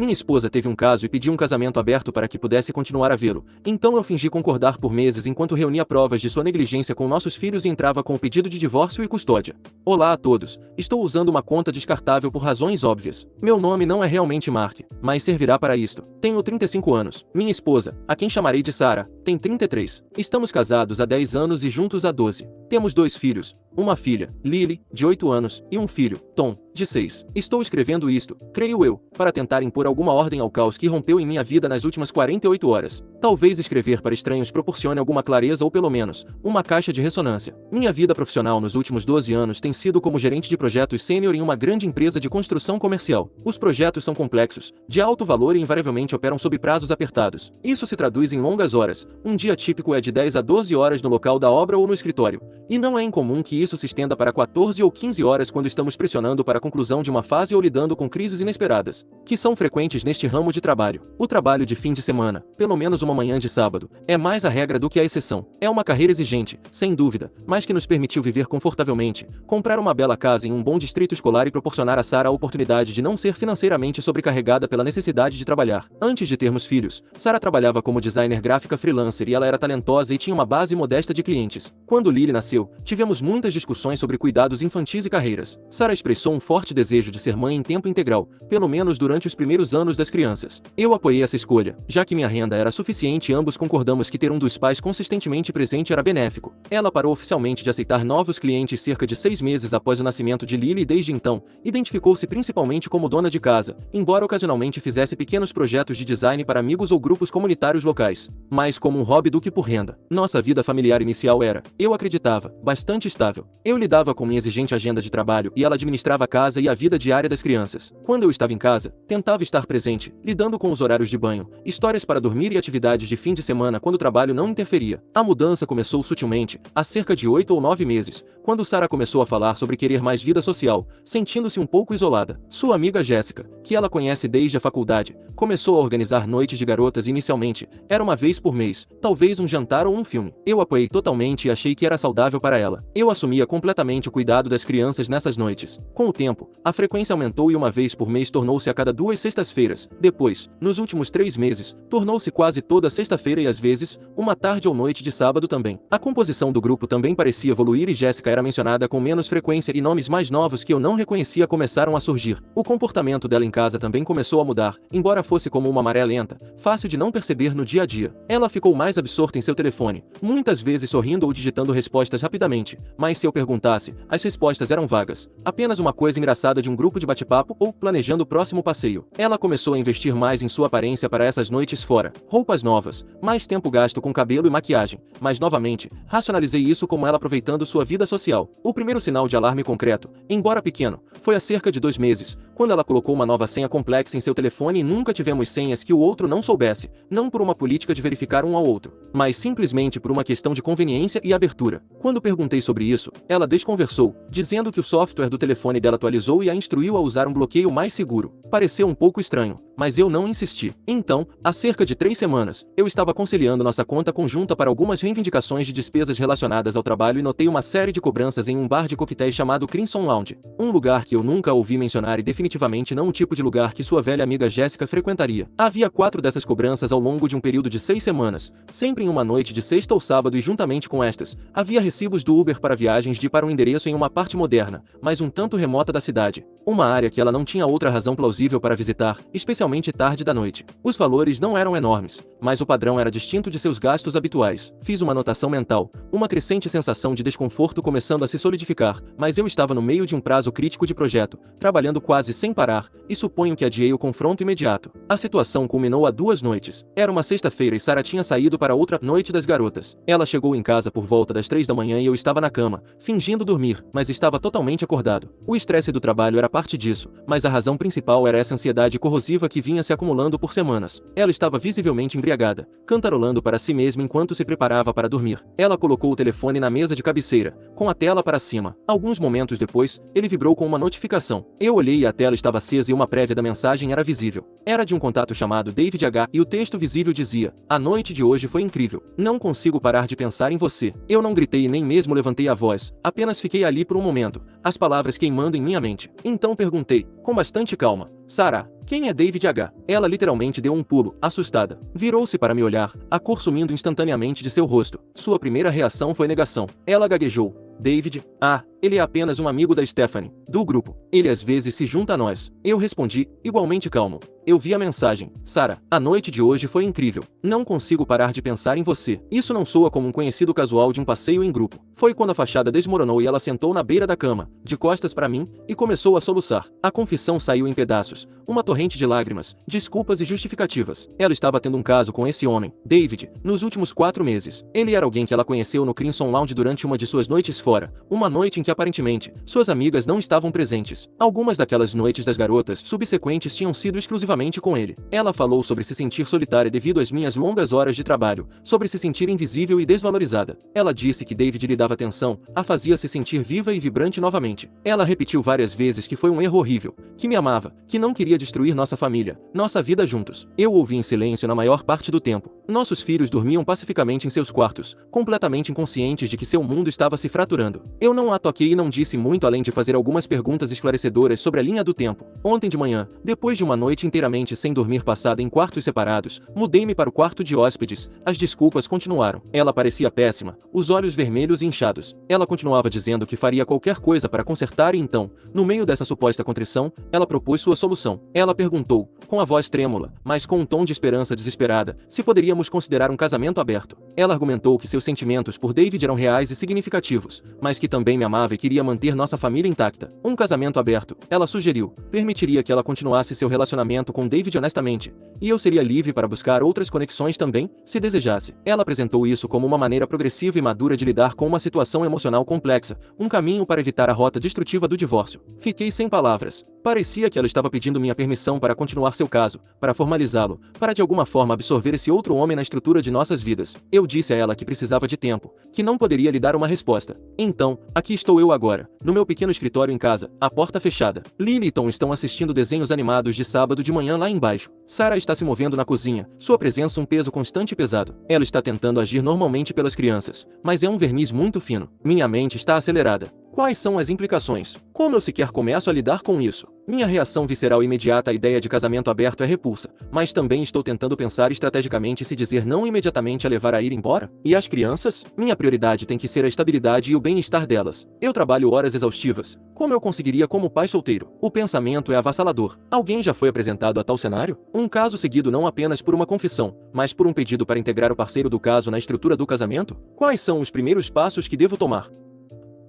Minha esposa teve um caso e pediu um casamento aberto para que pudesse continuar a vê-lo. Então eu fingi concordar por meses enquanto reunia provas de sua negligência com nossos filhos e entrava com o pedido de divórcio e custódia. Olá a todos. Estou usando uma conta descartável por razões óbvias. Meu nome não é realmente Mark, mas servirá para isto. Tenho 35 anos. Minha esposa, a quem chamarei de Sarah, tem 33. Estamos casados há 10 anos e juntos há 12. Temos 2 filhos, uma filha, Lily, de 8 anos, e um filho, Tom, de 6. Estou escrevendo isto, creio eu, para tentar impor alguma ordem ao caos que rompeu em minha vida nas últimas 48 horas. Talvez escrever para estranhos proporcione alguma clareza ou pelo menos, uma caixa de ressonância. Minha vida profissional nos últimos 12 anos tem sido como gerente de projetos sênior em uma grande empresa de construção comercial. Os projetos são complexos, de alto valor e invariavelmente operam sob prazos apertados. Isso se traduz em longas horas. Um dia típico é de 10 a 12 horas no local da obra ou no escritório. E não é incomum que isso se estenda para 14 ou 15 horas quando estamos pressionando para a conclusão de uma fase ou lidando com crises inesperadas, que são frequentes neste ramo de trabalho. O trabalho de fim de semana, pelo menos uma manhã de sábado, é mais a regra do que a exceção. É uma carreira exigente, sem dúvida, mas que nos permitiu viver confortavelmente, comprar uma bela casa em um bom distrito escolar e proporcionar a Sarah a oportunidade de não ser financeiramente sobrecarregada pela necessidade de trabalhar. Antes de termos filhos, Sarah trabalhava como designer gráfica freelancer e ela era talentosa e tinha uma base modesta de clientes. Quando Lily nasceu, tivemos muitas discussões sobre cuidados infantis e carreiras. Sarah expressou um forte desejo de ser mãe em tempo integral, pelo menos durante os primeiros anos das crianças. Eu apoiei essa escolha, já que minha renda era suficiente e ambos concordamos que ter um dos pais consistentemente presente era benéfico. Ela parou oficialmente de aceitar novos clientes cerca de 6 meses após o nascimento de Lily e desde então, identificou-se principalmente como dona de casa, embora ocasionalmente fizesse pequenos projetos de design para amigos ou grupos comunitários locais. Mais como um hobby do que por renda. Nossa vida familiar inicial era, eu acreditava, bastante estável. Eu lidava com minha exigente agenda de trabalho e ela administrava a casa e a vida diária das crianças. Quando eu estava em casa, tentava estar presente, lidando com os horários de banho, histórias para dormir e atividades de fim de semana quando o trabalho não interferia. A mudança começou sutilmente, há cerca de 8 ou 9 meses, quando Sarah começou a falar sobre querer mais vida social, sentindo-se um pouco isolada. Sua amiga Jéssica, que ela conhece desde a faculdade, começou a organizar noites de garotas inicialmente, era uma vez por mês, talvez um jantar ou um filme. Eu apoiei totalmente e achei que era saudável para ela. Eu assumia completamente o cuidado das crianças nessas noites. Com o tempo, a frequência aumentou e uma vez por mês tornou-se a cada 2 sextas-feiras. Depois, nos últimos 3 meses, tornou-se quase toda sexta-feira e às vezes, uma tarde ou noite de sábado também. A composição do grupo também parecia evoluir e Jéssica era mencionada com menos frequência e nomes mais novos que eu não reconhecia começaram a surgir. O comportamento dela em casa também começou a mudar, embora fosse como uma maré lenta, fácil de não perceber no dia a dia. Ela ficou mais absorta em seu telefone, muitas vezes sorrindo ou digitando respostas rapidamente, mas se eu perguntasse, as respostas eram vagas. Apenas uma coisa engraçada de um grupo de bate-papo ou planejando o próximo passeio. Ela começou a investir mais em sua aparência para essas noites fora. Roupas novas, mais tempo gasto com cabelo e maquiagem, mas novamente, racionalizei isso como ela aproveitando sua vida social. O primeiro sinal de alarme concreto, embora pequeno, foi há cerca de 2 meses, quando ela colocou uma nova senha complexa em seu telefone e nunca tivemos senhas que o outro não soubesse, não por uma política de verificar um ao outro, mas simplesmente por uma questão de conveniência e abertura. Quando perguntei sobre isso, ela desconversou, dizendo que o software do telefone dela atualizou e a instruiu a usar um bloqueio mais seguro. Pareceu um pouco estranho, mas eu não insisti. Então, há cerca de 3 semanas, eu estava conciliando nossa conta conjunta para algumas reivindicações de despesas relacionadas ao trabalho e notei uma série de cobranças em um bar de coquetéis chamado Crimson Lounge, um lugar que eu nunca ouvi mencionar e definitivamente não o tipo de lugar que sua velha amiga Jéssica frequentaria. Havia 4 dessas cobranças ao longo de um período de 6 semanas, sempre em uma noite de sexta ou sábado e juntamente com estas, havia recibos do Uber para viagens de para um endereço em uma parte moderna, mas um tanto remota da cidade, uma área que ela não tinha outra razão plausível para visitar, especialmente tarde da noite. Os valores não eram enormes, mas o padrão era distinto de seus gastos habituais. Fiz uma anotação mental, uma crescente sensação de desconforto começando a se solidificar, mas eu estava no meio de um prazo crítico de projeto, trabalhando quase sem parar, e suponho que adiei o confronto imediato. A situação culminou há 2 noites. Era uma sexta-feira e Sarah tinha saído para outra noite das garotas. Ela chegou em casa por volta das 3 da manhã e eu estava na cama, fingindo dormir, mas estava totalmente acordado. O estresse do trabalho era parte disso, mas a razão principal era essa ansiedade corrosiva que vinha se acumulando por semanas. Ela estava visivelmente embriagada, cantarolando para si mesma enquanto se preparava para dormir. Ela colocou o telefone na mesa de cabeceira, com a tela para cima. Alguns momentos depois, ele vibrou com uma notificação. Eu olhei e a tela tela estava acesa e uma prévia da mensagem era visível. Era de um contato chamado David H. e o texto visível dizia: "A noite de hoje foi incrível. Não consigo parar de pensar em você." Eu não gritei e nem mesmo levantei a voz, apenas fiquei ali por um momento, as palavras queimando em minha mente. Então perguntei, com bastante calma: "Sarah, quem é David H?" Ela literalmente deu um pulo, assustada. Virou-se para me olhar, a cor sumindo instantaneamente de seu rosto. Sua primeira reação foi negação. Ela gaguejou: "David? Ah, ele é apenas um amigo da Stephanie, do grupo. Ele às vezes se junta a nós." Eu respondi, igualmente calmo. Eu vi a mensagem: "Sarah, a noite de hoje foi incrível. Não consigo parar de pensar em você." Isso não soa como um conhecido casual de um passeio em grupo. Foi quando a fachada desmoronou e ela sentou na beira da cama, de costas para mim, e começou a soluçar. A confissão saiu em pedaços, uma torrente de lágrimas, desculpas e justificativas. Ela estava tendo um caso com esse homem, David, nos últimos 4 meses. Ele era alguém que ela conheceu no Crimson Lounge durante uma de suas noites fora, uma noite em que aparentemente, suas amigas não estavam presentes. Algumas daquelas noites das garotas subsequentes tinham sido exclusivamente com ele. Ela falou sobre se sentir solitária devido às minhas longas horas de trabalho, sobre se sentir invisível e desvalorizada. Ela disse que David lhe dava atenção, a fazia se sentir viva e vibrante novamente. Ela repetiu várias vezes que foi um erro horrível, que me amava, que não queria destruir nossa família, nossa vida juntos. Eu ouvi em silêncio na maior parte do tempo. Nossos filhos dormiam pacificamente em seus quartos, completamente inconscientes de que seu mundo estava se fraturando. Eu não a toquei e não disse muito além de fazer algumas perguntas esclarecedoras sobre a linha do tempo. Ontem de manhã, depois de uma noite inteiramente sem dormir passada em quartos separados, mudei-me para o quarto de hóspedes. As desculpas continuaram. Ela parecia péssima, os olhos vermelhos e inchados. Ela continuava dizendo que faria qualquer coisa para consertar e então, no meio dessa suposta contrição, ela propôs sua solução. Ela perguntou, com a voz trêmula, mas com um tom de esperança desesperada, se poderíamos considerar um casamento aberto. Ela argumentou que seus sentimentos por David eram reais e significativos, mas que também me amava e queria manter nossa família intacta. Um casamento aberto, ela sugeriu, permitiria que ela continuasse seu relacionamento com David honestamente, e eu seria livre para buscar outras conexões também, se desejasse. Ela apresentou isso como uma maneira progressiva e madura de lidar com uma situação emocional complexa, um caminho para evitar a rota destrutiva do divórcio. Fiquei sem palavras. Parecia que ela estava pedindo minha permissão para continuar seu caso, para formalizá-lo, para de alguma forma absorver esse outro homem na estrutura de nossas vidas. Eu disse a ela que precisava de tempo, que não poderia lhe dar uma resposta. Então, aqui estou eu agora, no meu pequeno escritório em casa, a porta fechada. Lily e Tom estão assistindo desenhos animados de sábado de manhã lá embaixo. Sarah está se movendo na cozinha, sua presença um peso constante e pesado. Ela está tentando agir normalmente pelas crianças, mas é um verniz muito fino. Minha mente está acelerada. Quais são as implicações? Como eu sequer começo a lidar com isso? Minha reação visceral imediata à ideia de casamento aberto é repulsa, mas também estou tentando pensar estrategicamente se dizer não imediatamente a levar a ir embora. E as crianças? Minha prioridade tem que ser a estabilidade e o bem-estar delas. Eu trabalho horas exaustivas. Como eu conseguiria como pai solteiro? O pensamento é avassalador. Alguém já foi apresentado a tal cenário? Um caso seguido não apenas por uma confissão, mas por um pedido para integrar o parceiro do caso na estrutura do casamento? Quais são os primeiros passos que devo tomar?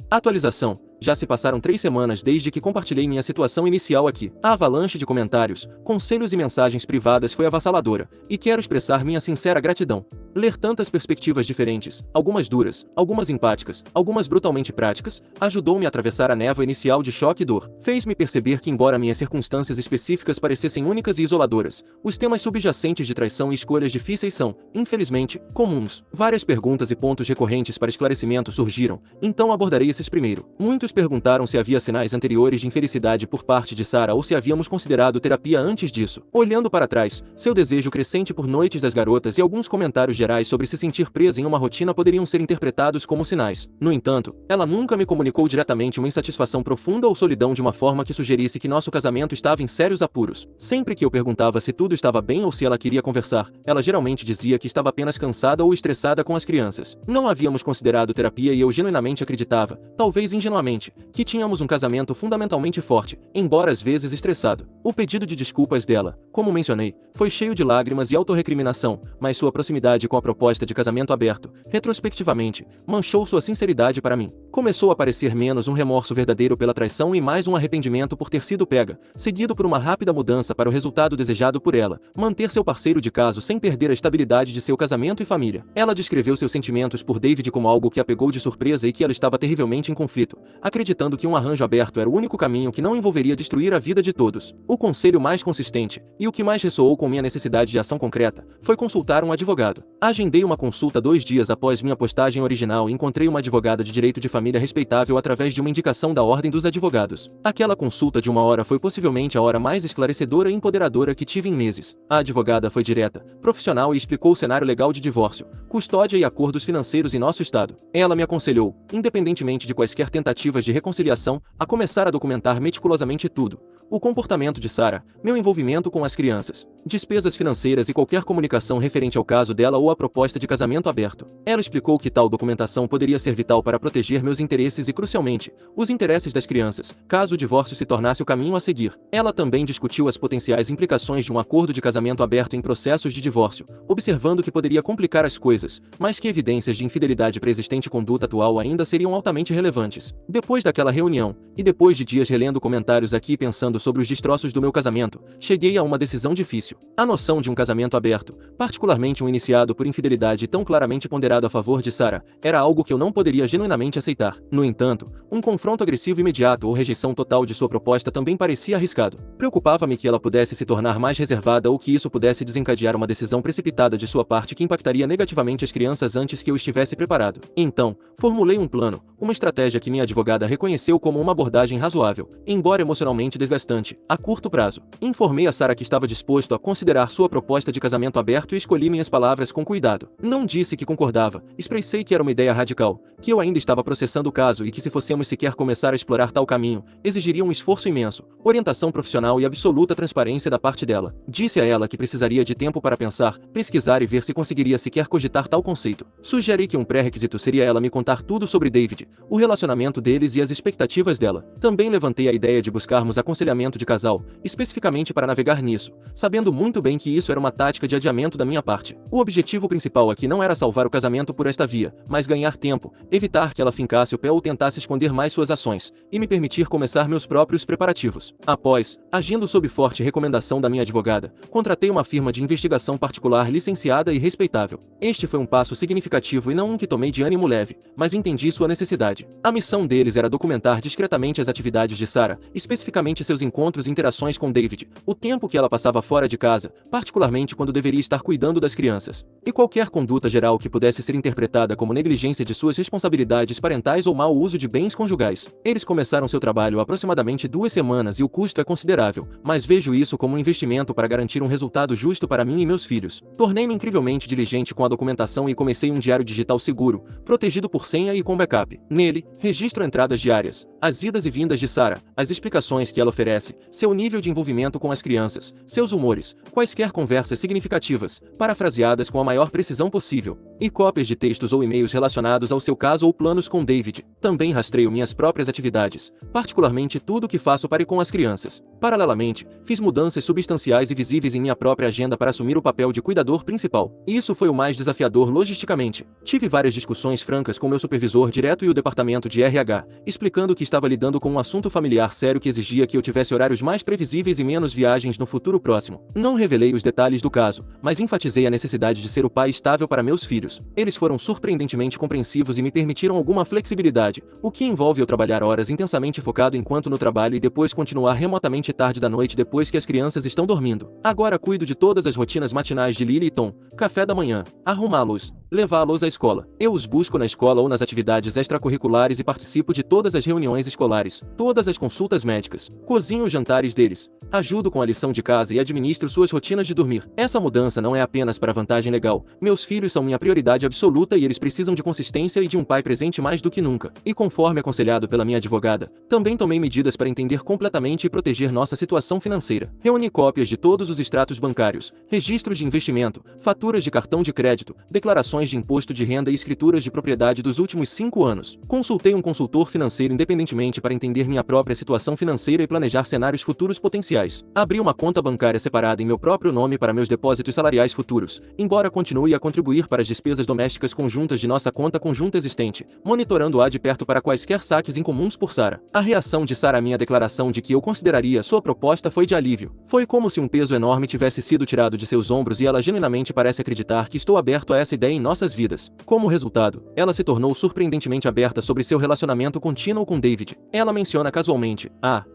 Atualização. Já se passaram 3 semanas desde que compartilhei minha situação inicial aqui. A avalanche de comentários, conselhos e mensagens privadas foi avassaladora, e quero expressar minha sincera gratidão. Ler tantas perspectivas diferentes, algumas duras, algumas empáticas, algumas brutalmente práticas, ajudou-me a atravessar a névoa inicial de choque e dor. Fez-me perceber que, embora minhas circunstâncias específicas parecessem únicas e isoladoras, os temas subjacentes de traição e escolhas difíceis são, infelizmente, comuns. Várias perguntas e pontos recorrentes para esclarecimento surgiram, então abordarei esses primeiro. Muitos perguntaram se havia sinais anteriores de infelicidade por parte de Sarah ou se havíamos considerado terapia antes disso. Olhando para trás, seu desejo crescente por noites das garotas e alguns comentários gerais sobre se sentir presa em uma rotina poderiam ser interpretados como sinais. No entanto, ela nunca me comunicou diretamente uma insatisfação profunda ou solidão de uma forma que sugerisse que nosso casamento estava em sérios apuros. Sempre que eu perguntava se tudo estava bem ou se ela queria conversar, ela geralmente dizia que estava apenas cansada ou estressada com as crianças. Não havíamos considerado terapia e eu genuinamente acreditava, talvez ingenuamente, que tínhamos um casamento fundamentalmente forte, embora às vezes estressado. O pedido de desculpas dela, como mencionei, foi cheio de lágrimas e autorrecriminação, mas sua proximidade com a proposta de casamento aberto, retrospectivamente, manchou sua sinceridade para mim. Começou a parecer menos um remorso verdadeiro pela traição e mais um arrependimento por ter sido pega, seguido por uma rápida mudança para o resultado desejado por ela, manter seu parceiro de caso sem perder a estabilidade de seu casamento e família. Ela descreveu seus sentimentos por David como algo que a pegou de surpresa e que ela estava terrivelmente em conflito, acreditando que um arranjo aberto era o único caminho que não envolveria destruir a vida de todos. O conselho mais consistente, e o que mais ressoou com minha necessidade de ação concreta, foi consultar um advogado. Agendei uma consulta 2 dias após minha postagem original e encontrei uma advogada de direito de família respeitável através de uma indicação da Ordem dos Advogados. Aquela consulta de 1 hora foi possivelmente a hora mais esclarecedora e empoderadora que tive em meses. A advogada foi direta, profissional e explicou o cenário legal de divórcio, custódia e acordos financeiros em nosso estado. Ela me aconselhou, independentemente de quaisquer tentativas de reconciliação, a começar a documentar meticulosamente tudo. O comportamento de Sarah, meu envolvimento com as crianças, despesas financeiras e qualquer comunicação referente ao caso dela ou a proposta de casamento aberto. Ela explicou que tal documentação poderia ser vital para proteger meus interesses e, crucialmente, os interesses das crianças, caso o divórcio se tornasse o caminho a seguir. Ela também discutiu as potenciais implicações de um acordo de casamento aberto em processos de divórcio, observando que poderia complicar as coisas, mas que evidências de infidelidade pré-existente e conduta atual ainda seriam altamente relevantes. Depois daquela reunião, e depois de dias relendo comentários aqui e pensando sobre os destroços do meu casamento, cheguei a uma decisão difícil. A noção de um casamento aberto, particularmente um iniciado por infidelidade tão claramente ponderado a favor de Sarah, era algo que eu não poderia genuinamente aceitar. No entanto, um confronto agressivo imediato ou rejeição total de sua proposta também parecia arriscado. Preocupava-me que ela pudesse se tornar mais reservada ou que isso pudesse desencadear uma decisão precipitada de sua parte que impactaria negativamente as crianças antes que eu estivesse preparado. Então, formulei um plano, uma estratégia que minha advogada reconheceu como uma abordagem razoável, embora emocionalmente desgastante, a curto prazo. Informei a Sarah que estava disposto a considerar sua proposta de casamento aberto e escolhi minhas palavras com cuidado. Não disse que concordava, expressei que era uma ideia radical, que eu ainda estava processando o caso e que se fossemos sequer começar a explorar tal caminho, exigiria um esforço imenso, orientação profissional e absoluta transparência da parte dela. Disse a ela que precisaria de tempo para pensar, pesquisar e ver se conseguiria sequer cogitar tal conceito. Sugeri que um pré-requisito seria ela me contar tudo sobre David, o relacionamento deles e as expectativas dela. Também levantei a ideia de buscarmos aconselhamento de casal, especificamente para navegar nisso, sabendo muito bem que isso era uma tática de adiamento da minha parte. O objetivo principal aqui não era salvar o casamento por esta via, mas ganhar tempo, evitar que ela fincasse o pé ou tentasse esconder mais suas ações, e me permitir começar meus próprios preparativos. Após, agindo sob forte recomendação da minha advogada, contratei uma firma de investigação particular licenciada e respeitável. Este foi um passo significativo e não um que tomei de ânimo leve, mas entendi sua necessidade. A missão deles era documentar discretamente as atividades de Sarah, especificamente seus encontros e interações com David, o tempo que ela passava fora de casa, particularmente quando deveria estar cuidando das crianças, e qualquer conduta geral que pudesse ser interpretada como negligência de suas responsabilidades parentais ou mau uso de bens conjugais. Eles começaram seu trabalho há aproximadamente 2 semanas e o custo é considerável, mas vejo isso como um investimento para garantir um resultado justo para mim e meus filhos. Tornei-me incrivelmente diligente com a documentação e comecei um diário digital seguro, protegido por senha e com backup. Nele, registro entradas diárias, as idas e vindas de Sarah, as explicações que ela oferece, seu nível de envolvimento com as crianças, seus humores, quaisquer conversas significativas, parafraseadas com a maior precisão possível, e cópias de textos ou e-mails relacionados ao seu caso ou planos com David. Também rastreio minhas próprias atividades, particularmente tudo o que faço para e com as crianças. Paralelamente, fiz mudanças substanciais e visíveis em minha própria agenda para assumir o papel de cuidador principal. Isso foi o mais desafiador logisticamente. Tive várias discussões francas com meu supervisor direto e o departamento de RH, explicando que estava lidando com um assunto familiar sério que exigia que eu tivesse horários mais previsíveis e menos viagens no futuro próximo. Não revelei os detalhes do caso, mas enfatizei a necessidade de ser o pai estável para meus filhos. Eles foram surpreendentemente compreensivos e me permitiram alguma flexibilidade, o que envolve eu trabalhar horas intensamente focado enquanto no trabalho e depois continuar remotamente tarde da noite depois que as crianças estão dormindo. Agora cuido de todas as rotinas matinais de Lily e Tom, café da manhã, arrumá-los, levá-los à escola. Eu os busco na escola ou nas atividades extracurriculares e participo de todas as reuniões escolares, todas as consultas médicas, cozinho os jantares deles, ajudo com a lição de casa e administro suas rotinas de dormir. Essa mudança não é apenas para vantagem legal. Meus filhos são minha prioridade absoluta e eles precisam de consistência e de um pai presente mais do que nunca. E conforme aconselhado pela minha advogada, também tomei medidas para entender completamente e proteger nossa situação financeira. Reuni cópias de todos os extratos bancários, registros de investimento, faturas de cartão de crédito, declarações de imposto de renda e escrituras de propriedade dos últimos 5 anos. Consultei um consultor financeiro independentemente para entender minha própria situação financeira e planejar cenários futuros potenciais. Abri uma conta bancária separada em meu próprio nome para meus depósitos salariais futuros, embora continue a contribuir para as despesas domésticas conjuntas de nossa conta conjunta existente, monitorando-a de perto para quaisquer saques incomuns por Sarah. A reação de Sarah à minha declaração de que eu consideraria sua proposta foi de alívio. Foi como se um peso enorme tivesse sido tirado de seus ombros e ela genuinamente parece acreditar que estou aberto a essa ideia em nossas vidas. Como resultado, ela se tornou surpreendentemente aberta sobre seu relacionamento contínuo com David. Ela menciona casualmente: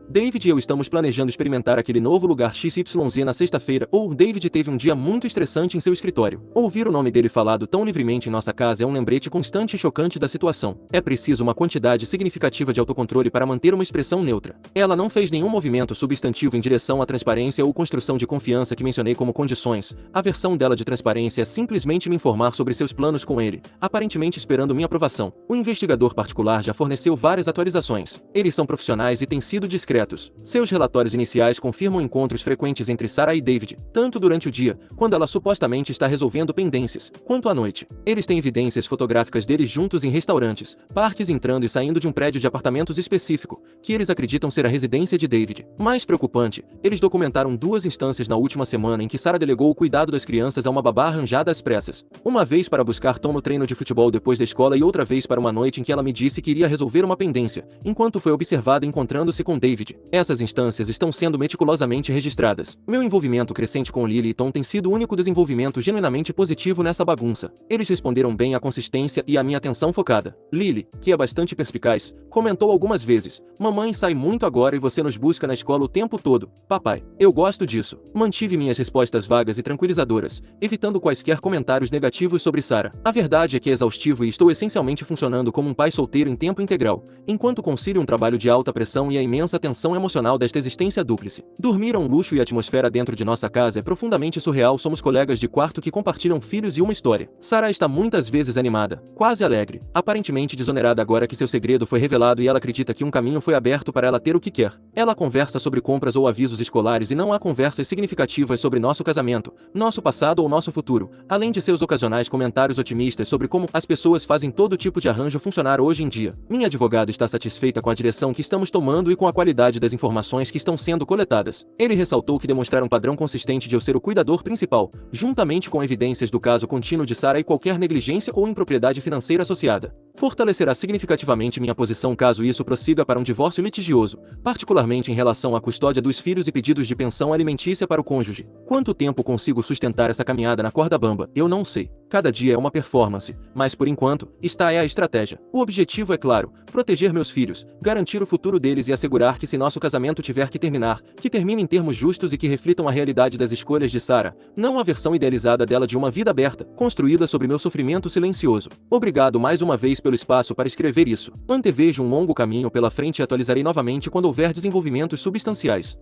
David e eu estamos planejando experimentar aquele novo lugar XYZ na sexta-feira. Ou David teve um dia muito estressante em seu escritório. Ouvir o nome dele falado tão livremente em nossa casa é um lembrete constante e chocante da situação. É preciso uma quantidade significativa de autocontrole para manter uma expressão neutra. Ela não fez nenhum movimento substantivo em direção à transparência ou construção de confiança que mencionei como condições. A versão dela de transparência é simplesmente me informar sobre seus planos com ele, aparentemente esperando minha aprovação. O investigador particular já forneceu várias atualizações. Eles são profissionais e têm sido discretos. Seus relatórios iniciais confirmam encontros frequentes entre Sarah e David, tanto durante o dia, quando ela supostamente está resolvendo pendências, quanto à noite. Eles têm evidências fotográficas deles juntos em restaurantes, parques, entrando e saindo de um prédio de apartamentos específico, que eles acreditam ser a residência de David. Mais preocupante, eles documentaram 2 instâncias na última semana em que Sarah delegou o cuidado das crianças a uma babá arranjada às pressas. Uma vez para buscar Tom no treino de futebol depois da escola e outra vez para uma noite em que ela me disse que iria resolver uma pendência, enquanto foi observada encontrando-se com David. Essas instâncias estão sendo meticulosamente registradas. Meu envolvimento crescente com Lily e Tom tem sido o único desenvolvimento genuinamente positivo nessa bagunça. Eles responderam bem à consistência e à minha atenção focada. Lily, que é bastante perspicaz, comentou algumas vezes: "Mamãe sai muito agora e você nos busca na escola o tempo todo. Papai, eu gosto disso." Mantive minhas respostas vagas e tranquilizadoras, evitando quaisquer comentários negativos sobre Sarah. A verdade é que é exaustivo e estou essencialmente funcionando como um pai solteiro em tempo integral, enquanto concilio um trabalho de alta pressão e a imensa tensão emocional desta existência dúplice. Dormir é um luxo e a atmosfera dentro de nossa casa é profundamente surreal. Somos colegas de quarto que compartilham filhos e uma história. Sarah está muitas vezes animada, quase alegre, aparentemente desonerada agora que seu segredo foi revelado e ela acredita que um caminho foi aberto para ela ter o que quer. Ela conversa sobre compras ou avisos escolares e não há conversas significativas sobre nosso casamento, nosso passado ou nosso futuro, além de seus ocasionais comentários otimistas sobre como as pessoas fazem todo tipo de arranjo funcionar hoje em dia. Minha advogada está satisfeita com a direção que estamos tomando e com a qualidade das informações que estão sendo coletadas. Ele ressaltou que demonstrar um padrão consistente de eu ser o cuidador principal, juntamente com evidências do caso contínuo de Sarah e qualquer negligência ou impropriedade financeira associada, fortalecerá significativamente minha posição caso isso prossiga para um divórcio litigioso, particularmente em relação à custódia dos filhos e pedidos de pensão alimentícia para o cônjuge. Quanto tempo consigo sustentar essa caminhada na corda bamba, eu não sei. Cada dia é uma performance, mas por enquanto, esta é a estratégia. O objetivo é claro: proteger meus filhos, garantir o futuro deles e assegurar que se nosso casamento tiver que terminar, que termine em termos justos e que reflitam a realidade das escolhas de Sarah, não a versão idealizada dela de uma vida aberta, construída sobre meu sofrimento silencioso. Obrigado mais uma vez pelo espaço para escrever isso. Antevejo um longo caminho pela frente e atualizarei novamente quando houver desenvolvimentos substanciais.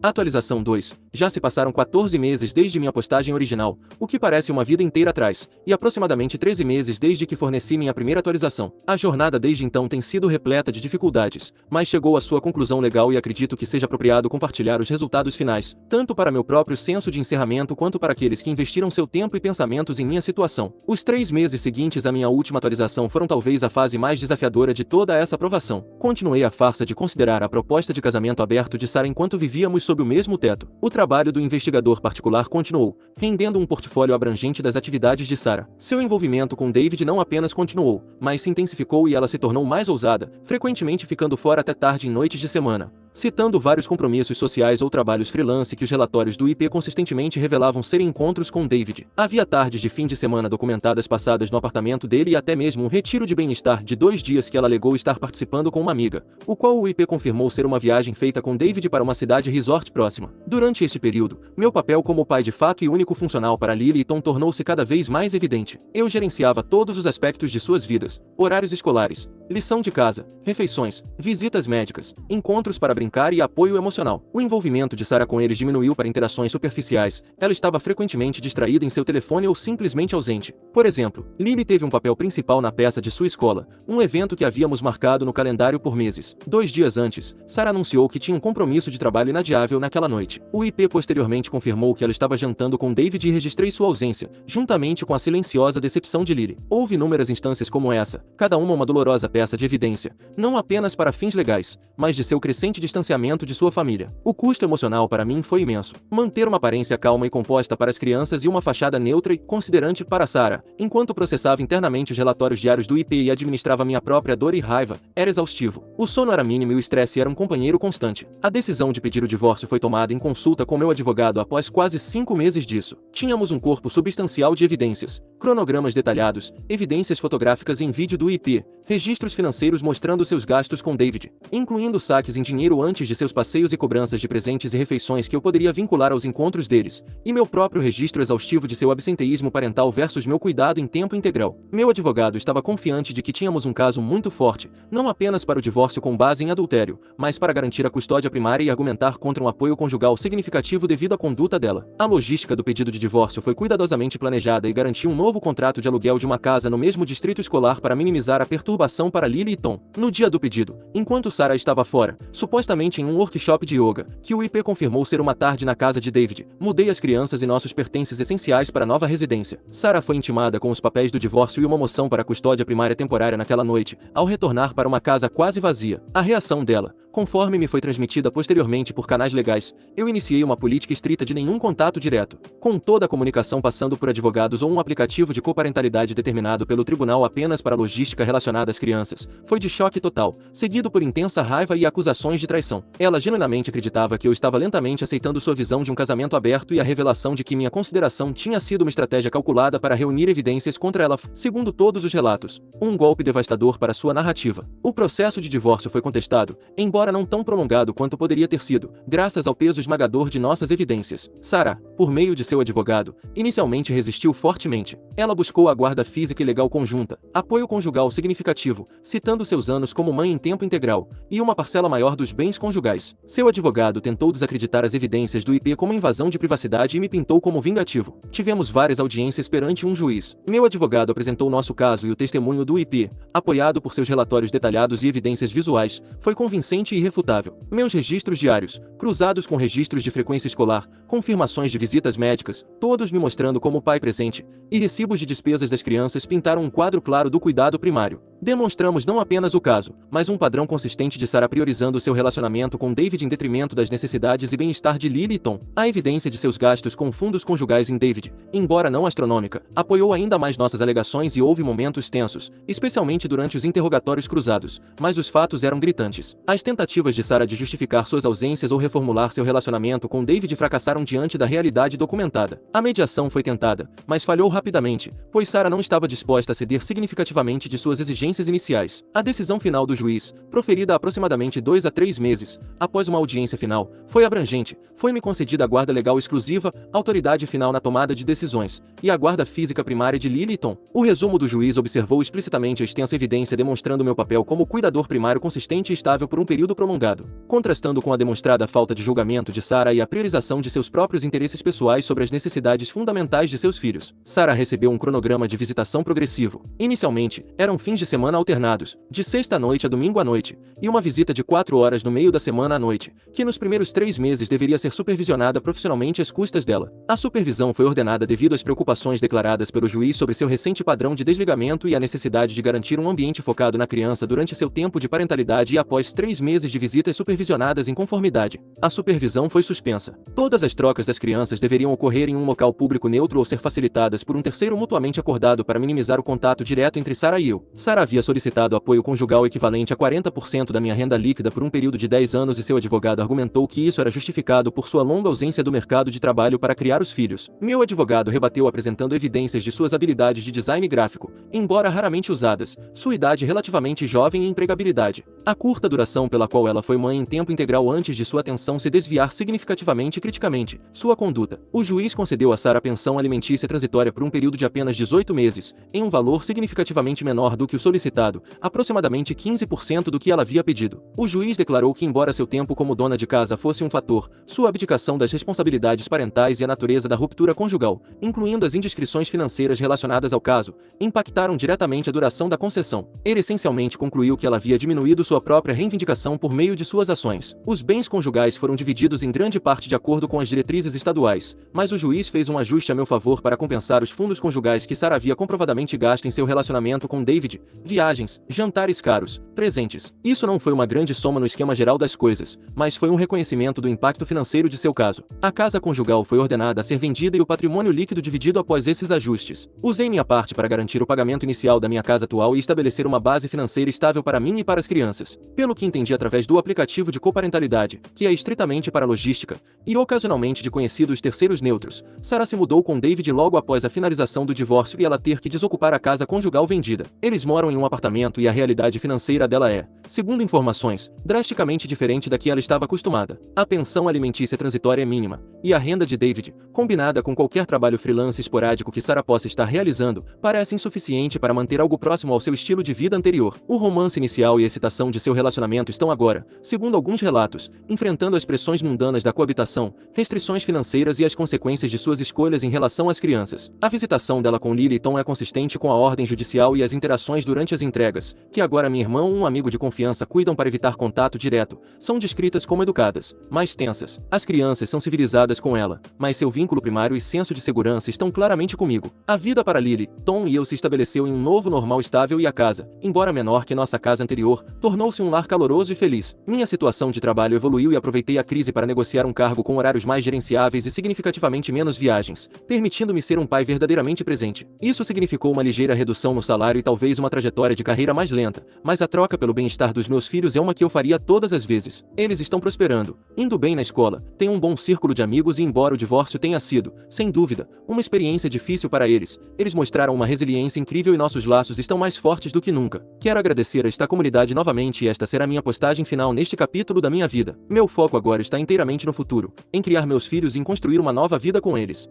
Atualização 2. Já se passaram 14 meses desde minha postagem original, o que parece uma vida inteira atrás, e aproximadamente 13 meses desde que forneci minha primeira atualização. A jornada desde então tem sido repleta de dificuldades, mas chegou à sua conclusão legal e acredito que seja apropriado compartilhar os resultados finais, tanto para meu próprio senso de encerramento quanto para aqueles que investiram seu tempo e pensamentos em minha situação. Os 3 meses seguintes à minha última atualização foram talvez a fase mais desafiadora de toda essa aprovação. Continuei a farsa de considerar a proposta de casamento aberto de Sarah enquanto vivíamos sob o mesmo teto. O trabalho do investigador particular continuou, rendendo um portfólio abrangente das atividades de Sarah. Seu envolvimento com David não apenas continuou, mas se intensificou e ela se tornou mais ousada, frequentemente ficando fora até tarde em noites de semana, citando vários compromissos sociais ou trabalhos freelance que os relatórios do IP consistentemente revelavam serem encontros com David. Havia tardes de fim de semana documentadas passadas no apartamento dele e até mesmo um retiro de bem-estar de 2 dias que ela alegou estar participando com uma amiga, o qual o IP confirmou ser uma viagem feita com David para uma cidade resort próxima. Durante este período, meu papel como pai de fato e único funcional para Lily e Tom tornou-se cada vez mais evidente. Eu gerenciava todos os aspectos de suas vidas: horários escolares, lição de casa, refeições, visitas médicas, encontros para brincar e apoio emocional. O envolvimento de Sarah com eles diminuiu para interações superficiais. Ela estava frequentemente distraída em seu telefone ou simplesmente ausente. Por exemplo, Lily teve um papel principal na peça de sua escola, um evento que havíamos marcado no calendário por meses. 2 dias antes, Sarah anunciou que tinha um compromisso de trabalho inadiável naquela noite. O IP posteriormente confirmou que ela estava jantando com David e registrei sua ausência, juntamente com a silenciosa decepção de Lily. Houve inúmeras instâncias como essa, cada uma dolorosa peça de evidência, não apenas para fins legais, mas de seu crescente distanciamento de sua família. O custo emocional para mim foi imenso. Manter uma aparência calma e composta para as crianças e uma fachada neutra e considerante para Sarah, enquanto processava internamente os relatórios diários do IP e administrava minha própria dor e raiva, era exaustivo. O sono era mínimo e o estresse era um companheiro constante. A decisão de pedir o divórcio foi tomada em consulta com meu advogado após quase 5 meses disso. Tínhamos um corpo substancial de evidências, cronogramas detalhados, evidências fotográficas em vídeo do IP, registros financeiros mostrando seus gastos com David, incluindo saques em dinheiro antes de seus passeios e cobranças de presentes e refeições que eu poderia vincular aos encontros deles, e meu próprio registro exaustivo de seu absenteísmo parental versus meu cuidado em tempo integral. Meu advogado estava confiante de que tínhamos um caso muito forte, não apenas para o divórcio com base em adultério, mas para garantir a custódia primária e argumentar contra um apoio conjugal significativo devido à conduta dela. A logística do pedido de divórcio foi cuidadosamente planejada e garantiu um novo contrato de aluguel de uma casa no mesmo distrito escolar para minimizar a perturbação para Lily e Tom. No dia do pedido, enquanto Sarah estava fora, supostamente em um workshop de yoga, que o IP confirmou ser uma tarde na casa de David, mudei as crianças e nossos pertences essenciais para a nova residência. Sarah foi intimada com os papéis do divórcio e uma moção para a custódia primária temporária naquela noite, ao retornar para uma casa quase vazia. A reação dela, conforme me foi transmitida posteriormente por canais legais, eu iniciei uma política estrita de nenhum contato direto, com toda a comunicação passando por advogados ou um aplicativo de coparentalidade determinado pelo tribunal apenas para a logística relacionada às crianças. Foi de choque total, seguido por intensa raiva e acusações de traição. Ela genuinamente acreditava que eu estava lentamente aceitando sua visão de um casamento aberto e a revelação de que minha consideração tinha sido uma estratégia calculada para reunir evidências contra ela, segundo todos os relatos. Um golpe devastador para sua narrativa. O processo de divórcio foi contestado, embora não tão prolongado quanto poderia ter sido, graças ao peso esmagador de nossas evidências. Sarah, por meio de seu advogado, inicialmente resistiu fortemente. Ela buscou a guarda física e legal conjunta, apoio conjugal significativo, citando seus anos como mãe em tempo integral, e uma parcela maior dos bens conjugais. Seu advogado tentou desacreditar as evidências do IP como invasão de privacidade e me pintou como vingativo. Tivemos várias audiências perante um juiz. Meu advogado apresentou nosso caso e o testemunho do IP, apoiado por seus relatórios detalhados e evidências visuais, foi convincente e irrefutável. Meus registros diários, cruzados com registros de frequência escolar, confirmações de visitas médicas, todos me mostrando como pai presente, e recibos de despesas das crianças pintaram um quadro claro do cuidado primário. Demonstramos não apenas o caso, mas um padrão consistente de Sarah priorizando seu relacionamento com David em detrimento das necessidades e bem-estar de Lily e Tom. A evidência de seus gastos com fundos conjugais em David, embora não astronômica, apoiou ainda mais nossas alegações e houve momentos tensos, especialmente durante os interrogatórios cruzados, mas os fatos eram gritantes. As tentativas de Sarah de justificar suas ausências ou reformular seu relacionamento com David fracassaram diante da realidade documentada. A mediação foi tentada, mas falhou rapidamente, pois Sarah não estava disposta a ceder significativamente de suas exigências iniciais. A decisão final do juiz, proferida há aproximadamente 2 a 3 meses, após uma audiência final, foi abrangente. Foi-me concedida a guarda legal exclusiva, autoridade final na tomada de decisões, e a guarda física primária de Lily e Tom. O resumo do juiz observou explicitamente a extensa evidência demonstrando meu papel como cuidador primário consistente e estável por um período prolongado, contrastando com a demonstrada falta de julgamento de Sarah e a priorização de seus próprios interesses pessoais sobre as necessidades fundamentais de seus filhos. Sarah recebeu um cronograma de visitação progressivo. Inicialmente, eram fins de semana alternados, de sexta à noite a domingo à noite, e uma visita de 4 horas no meio da semana à noite, que nos primeiros 3 meses deveria ser supervisionada profissionalmente às custas dela. A supervisão foi ordenada devido às preocupações declaradas pelo juiz sobre seu recente padrão de desligamento e a necessidade de garantir um ambiente focado na criança durante seu tempo de parentalidade e após 3 meses de visitas supervisionadas em conformidade. A supervisão foi suspensa. Todas as trocas das crianças deveriam ocorrer em um local público neutro ou ser facilitadas por um terceiro mutuamente acordado para minimizar o contato direto entre Sarah e eu. Sarah havia solicitado apoio conjugal equivalente a 40% da minha renda líquida por um período de 10 anos e seu advogado argumentou que isso era justificado por sua longa ausência do mercado de trabalho para criar os filhos. Meu advogado rebateu apresentando evidências de suas habilidades de design gráfico, embora raramente usadas, sua idade relativamente jovem e empregabilidade, a curta duração pela qual ela foi mãe em tempo integral antes de sua atenção se desviar significativamente e criticamente, sua conduta. O juiz concedeu a Sarah pensão alimentícia transitória por um período de apenas 18 meses, em um valor significativamente menor do que o solicitado, aproximadamente 15% do que ela havia pedido. O juiz declarou que embora seu tempo como dona de casa fosse um fator, sua abdicação das responsabilidades parentais e a natureza da ruptura conjugal, incluindo as indiscrições financeiras relacionadas ao caso, impactaram diretamente a duração da concessão. Ele essencialmente concluiu que ela havia diminuído sua própria reivindicação por meio de suas ações. Os bens conjugais foram divididos em grande parte de acordo com as diretrizes estaduais, mas o juiz fez um ajuste a meu favor para compensar os fundos conjugais que Sarah havia comprovadamente gasto em seu relacionamento com David, viagens, jantares caros, presentes. Isso não foi uma grande soma no esquema geral das coisas, mas foi um reconhecimento do impacto financeiro de seu caso. A casa conjugal foi ordenada a ser vendida e o patrimônio líquido dividido após esses ajustes. Usei minha parte para garantir o pagamento inicial da minha casa atual e estabelecer uma base financeira estável para mim e para as crianças. Pelo que entendi através do aplicativo de coparentalidade, que é estritamente para logística, e ocasionalmente de conhecidos terceiros neutros, Sarah se mudou com David logo após a finalização do divórcio e ela ter que desocupar a casa conjugal vendida. Eles moram em um apartamento e a realidade financeira dela é, segundo informações, drasticamente diferente da que ela estava acostumada. A pensão alimentícia transitória é mínima, e a renda de David, combinada com qualquer trabalho freelance esporádico que Sarah possa estar realizando, parece insuficiente para manter algo próximo ao seu estilo de vida anterior. O romance inicial e a excitação de seu relacionamento estão agora, segundo alguns relatos, enfrentando as pressões mundanas da coabitação, restrições financeiras e as consequências de suas escolhas em relação às crianças. A visitação dela com Lily e Tom é consistente com a ordem judicial e as interações durante as entregas, que agora minha irmã ou um amigo de confiança cuidam para evitar contato direto, são descritas como educadas, mais tensas. As crianças são civilizadas com ela, mas seu vínculo primário e senso de segurança estão claramente comigo. A vida para Lily, Tom e eu se estabeleceu em um novo normal estável e a casa, embora menor que nossa casa anterior, tornou-se um lar caloroso e feliz. Minha situação de trabalho evoluiu e aproveitei a crise para negociar um cargo com horários mais gerenciáveis e significativamente menos viagens, permitindo-me ser um pai verdadeiramente presente. Isso significou uma ligeira redução no salário e talvez uma trajetória de carreira mais lenta, mas a troca pelo bem-estar dos meus filhos é uma que eu faria todas as vezes. Eles estão prosperando, indo bem na escola, têm um bom círculo de amigos e embora o divórcio tenha sido, sem dúvida, uma experiência difícil para eles, eles mostraram uma resiliência incrível e nossos laços estão mais fortes do que nunca. Quero agradecer a esta comunidade novamente e esta será minha postagem final neste capítulo da minha vida. Meu foco agora está inteiramente no futuro, em criar meus filhos e em construir uma nova vida com eles.